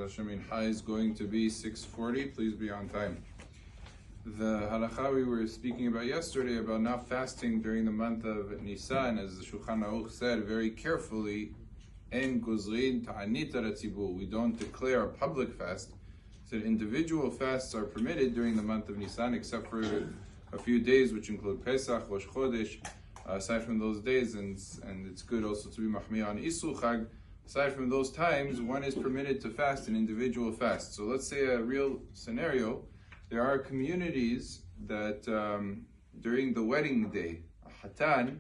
Mincha is going to be 6:40. Please be on time. The Halacha we were speaking about yesterday about not fasting during the month of Nissan, as the Shulchan Aruch said very carefully, En gozrin ta'anit haratzibur. We don't declare a public fast. So individual fasts are permitted during the month of Nissan, except for a few days, which include Pesach, Rosh Chodesh. Aside from those days, and it's good also to be mahmir on Isur Chag. Aside from those times, one is permitted to fast an individual fast. So let's say a real scenario. There are communities that during the wedding day, a hatan,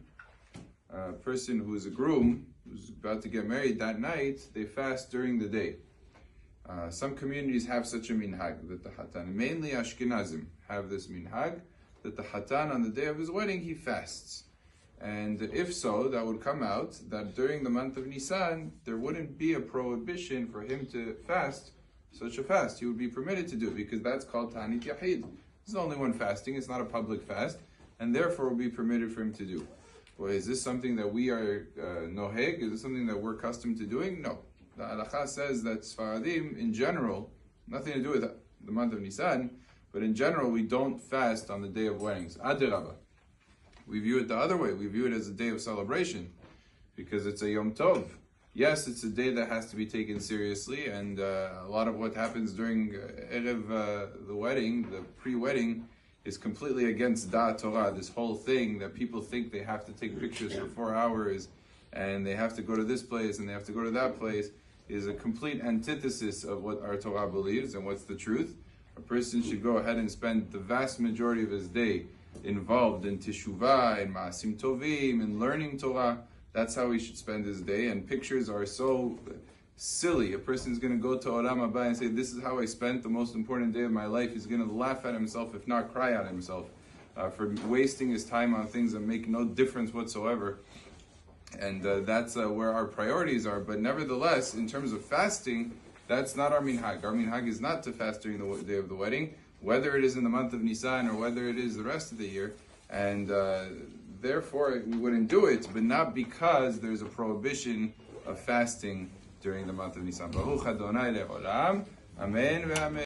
a person who is a groom, who's about to get married that night, they fast during the day. Some communities have such a minhag that the hatan, mainly Ashkenazim, have this minhag that the hatan on the day of his wedding, he fasts. And if so, that would come out that during the month of Nisan, there wouldn't be a prohibition for him to fast such a fast. He would be permitted to do it because that's called Ta'anit Yahid. He's the only one fasting, it's not a public fast, and therefore will be permitted for him to do. Well, is this something that we are noheg? Is this something that we're accustomed to doing? No. The Halacha says that Sfaradim, in general, nothing to do with the month of Nisan, but in general, we don't fast on the day of weddings. Adirabah. We view it the other way. We view it as a day of celebration because it's a Yom Tov. Yes, it's a day that has to be taken seriously, and a lot of what happens during Erev, the wedding, the pre-wedding, is completely against Da'at Torah. This whole thing that people think they have to take pictures for 4 hours and they have to go to this place and they have to go to that place is a complete antithesis of what our Torah believes and what's the truth. A person should go ahead and spend the vast majority of his day involved in teshuvah, in ma'asim tovim, in learning Torah. That's how he should spend his day. And pictures are so silly. A person's going to go to Olam Haba and say, this is how I spent the most important day of my life. He's going to laugh at himself, if not cry at himself, for wasting his time on things that make no difference whatsoever. And that's where our priorities are. But nevertheless, in terms of fasting, that's not our minhag. Our minhag is not to fast during the day of the wedding, whether it is in the month of Nisan or whether it is the rest of the year. And therefore, we wouldn't do it, but not because there's a prohibition of fasting during the month of Nisan. Baruch Adonai le'olam. Amen ve'amen.